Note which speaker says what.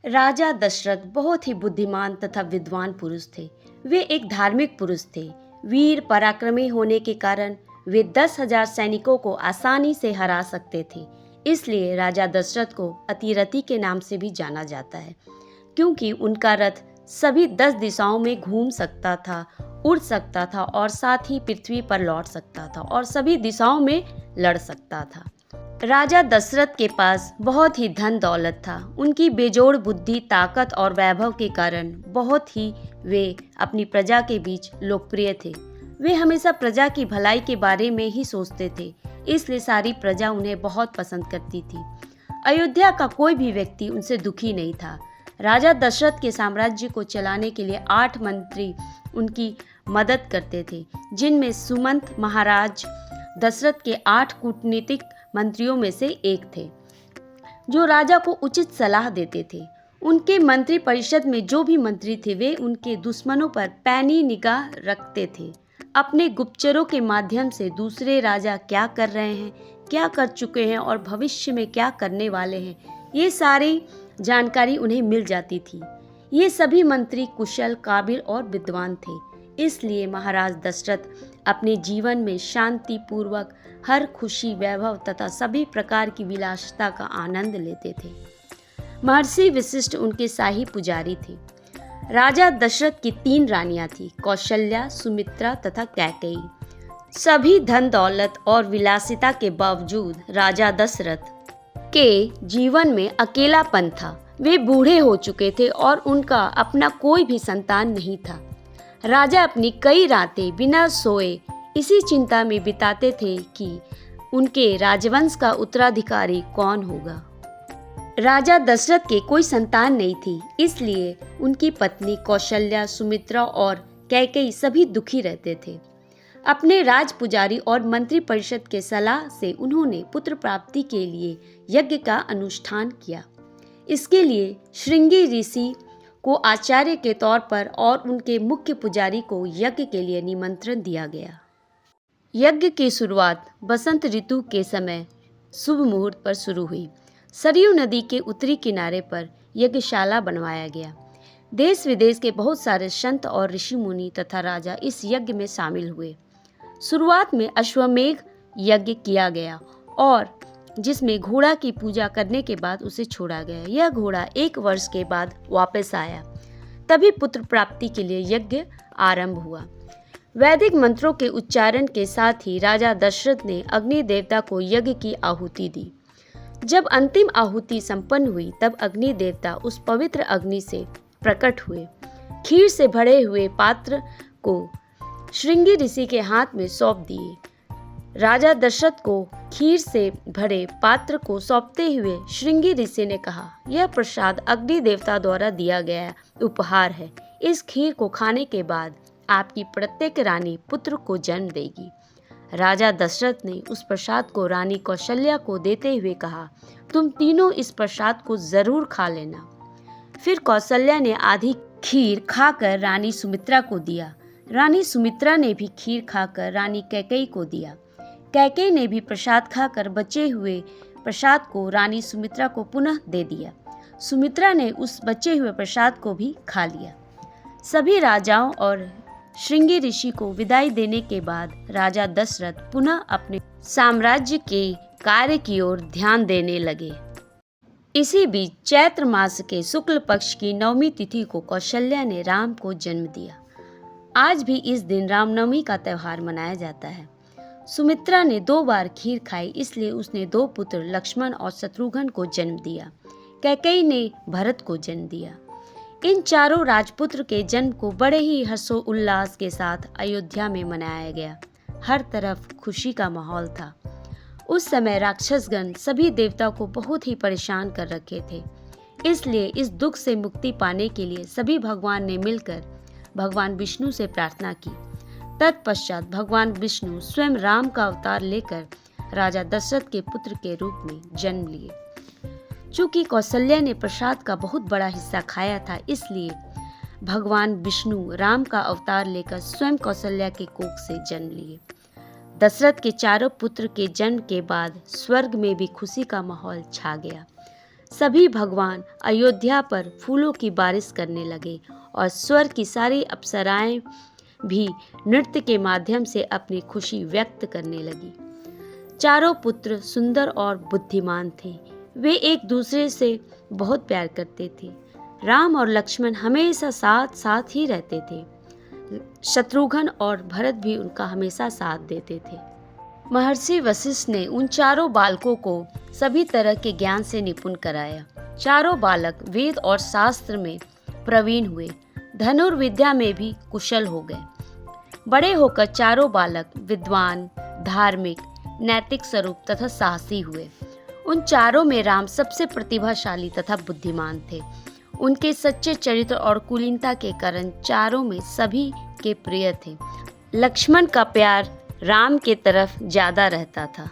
Speaker 1: राजा दशरथ बहुत ही बुद्धिमान तथा विद्वान पुरुष थे। वे एक धार्मिक पुरुष थे। वीर पराक्रमी होने के कारण वे 10,000 सैनिकों को आसानी से हरा सकते थे। इसलिए राजा दशरथ को अतिरथी के नाम से भी जाना जाता है, क्योंकि उनका रथ सभी 10 दिशाओं में घूम सकता था, उड़ सकता था और साथ ही पृथ्वी पर लौट सकता था और सभी दिशाओं में लड़ सकता था। राजा दशरथ के पास बहुत ही धन दौलत था। उनकी बेजोड़ बुद्धि, ताकत और वैभव के कारण बहुत ही वे अपनी प्रजा के बीच लोकप्रिय थे। वे हमेशा प्रजा की भलाई के बारे में ही सोचते थे, इसलिए सारी प्रजा उन्हें बहुत पसंद करती थी। अयोध्या का कोई भी व्यक्ति उनसे दुखी नहीं था। राजा दशरथ के साम्राज्य को चलाने के लिए 8 मंत्री उनकी मदद करते थे, जिनमें सुमंत महाराज दशरथ के 8 कूटनीतिक मंत्रियों में से एक थे, जो राजा को उचित सलाह देते थे। उनके मंत्री परिषद में जो भी मंत्री थे, वे उनके दुश्मनों पर पैनी निगाह रखते थे। अपने गुप्तचरों के माध्यम से दूसरे राजा क्या कर रहे हैं, क्या कर चुके हैं और भविष्य में क्या करने वाले हैं, ये सारी जानकारी उन्हें मिल जाती थी। ये सभी मंत्री कुशल, काबिल और विद्वान थे। इसलिए महाराज दशरथ अपने जीवन में शांति पूर्वक हर खुशी, वैभव तथा सभी प्रकार की विलासिता का आनंद लेते थे। महर्षि वशिष्ठ उनके शाही पुजारी थे। राजा दशरथ की 3 रानियां थीं, कौशल्या, सुमित्रा तथा कैकेयी। सभी धन दौलत और विलासिता के बावजूद राजा दशरथ के जीवन में अकेलापन था। वे बूढ़े हो चुके थे और उनका अपना कोई भी संतान नहीं था। राजा अपनी कई रातें बिना सोए इसी चिंता में बिताते थे कि उनके राजवंश का उत्तराधिकारी कौन होगा। राजा दशरथ के कोई संतान नहीं थी, इसलिए उनकी पत्नी कौशल्या, सुमित्रा और कैकेयी सभी दुखी रहते थे। अपने राज पुजारी और मंत्री परिषद के सलाह से उन्होंने पुत्र प्राप्ति के लिए यज्ञ का अनुष्ठान किया। इसके लिए श्रृंगी ऋषि को आचार्य के तौर पर और उनके मुख्य पुजारी को यज्ञ के लिए निमंत्रण दिया गया। यज्ञ की शुरुआत बसंत ऋतु के समय शुभ मुहूर्त पर शुरू हुई। सरयू नदी के उत्तरी किनारे पर यज्ञशाला बनवाया गया। देश विदेश के बहुत सारे संत और ऋषि मुनि तथा राजा इस यज्ञ में शामिल हुए। शुरुआत में अश्वमेघ यज्ञ किया गया और जिसमें घोड़ा की पूजा करने के बाद उसे छोड़ा गया। यह घोड़ा 1 वर्ष के बाद वापस आया। तभी पुत्र प्राप्ति के लिए यज्ञ आरंभ हुआ। वैदिक मंत्रों के उच्चारण के साथ ही राजा दशरथ ने अग्नि देवता को यज्ञ की आहुति दी। जब अंतिम आहुति संपन्न हुई, तब अग्नि देवता उस पवित्र अग्नि से प्रकट हुए। खीर से भरे हुए पात्र को श्रृंगी ऋषि के हाथ में सौंप दिए। राजा दशरथ को खीर से भरे पात्र को सौंपते हुए श्रृंगी ऋषि ने कहा, यह प्रसाद अग्नि देवता द्वारा दिया गया उपहार है। इस खीर को खाने के बाद आपकी प्रत्येक रानी पुत्र को जन्म देगी। राजा दशरथ ने उस प्रसाद को रानी कौशल्या को देते हुए कहा, तुम तीनों इस प्रसाद को जरूर खा लेना। फिर कौशल्या ने आधी खीर खाकर रानी सुमित्रा को दिया। रानी सुमित्रा ने भी खीर खाकर रानी कैकेयी को दिया। कैकेयी ने भी प्रसाद खाकर बचे हुए प्रसाद को रानी सुमित्रा को पुनः दे दिया। सुमित्रा ने उस बचे हुए प्रसाद को भी खा लिया। सभी राजाओं और श्रृंगी ऋषि को विदाई देने के बाद राजा दशरथ पुनः अपने साम्राज्य के कार्य की ओर ध्यान देने लगे। इसी बीच चैत्र मास के शुक्ल पक्ष की 9वीं तिथि को कौशल्या ने राम को जन्म दिया। आज भी इस दिन रामनवमी का त्यौहार मनाया जाता है। सुमित्रा ने 2 बार खीर खाई, इसलिए उसने 2 पुत्र लक्ष्मण और शत्रुघ्न को जन्म दिया। कैकेयी ने भरत को जन्म दिया। इन चारों राजपुत्र के जन्म को बड़े ही हर्षोल्लास के साथ अयोध्या में मनाया गया। हर तरफ खुशी का माहौल था। उस समय राक्षसगण सभी देवताओं को बहुत ही परेशान कर रखे थे। इसलिए इस दुख से मुक्ति पाने के लिए सभी भगवान ने मिलकर भगवान विष्णु से प्रार्थना की। तत्पश्चात भगवान विष्णु स्वयं राम का अवतार लेकर राजा दशरथ के पुत्र के रूप में जन्म लिए। चूंकि कौशल्या ने प्रसाद का बहुत बड़ा हिस्सा खाया था, इसलिए भगवान विष्णु राम का अवतार लेकर स्वयं कौशल्या के कोख से जन्म लिए। दशरथ के चारों पुत्र के जन्म के बाद स्वर्ग में भी खुशी का माहौल छा गया। सभी भगवान अयोध्या पर फूलों की बारिश करने लगे और स्वर्ग की सारी अप्सराएं भी नृत्य के माध्यम से अपनी खुशी व्यक्त करने लगी। चारों पुत्र सुंदर और बुद्धिमान थे। वे एक दूसरे से बहुत प्यार करते थे। राम और लक्ष्मण हमेशा साथ साथ ही रहते थे। शत्रुघ्न और भरत भी उनका हमेशा साथ देते थे। महर्षि वशिष्ठ ने उन चारों बालकों को सभी तरह के ज्ञान से निपुण कराया। चारों बालक वेद और शास्त्र में प्रवीण हुए, धनुर्विद्या में भी कुशल हो गए। बड़े होकर चारों बालक विद्वान, धार्मिक, नैतिक स्वरूप तथा साहसी हुए। उन चारों में राम सबसे प्रतिभाशाली तथा बुद्धिमान थे। उनके सच्चे चरित्र और कुलीनता के कारण चारों में सभी के प्रिय थे। लक्ष्मण का प्यार राम के तरफ ज्यादा रहता था।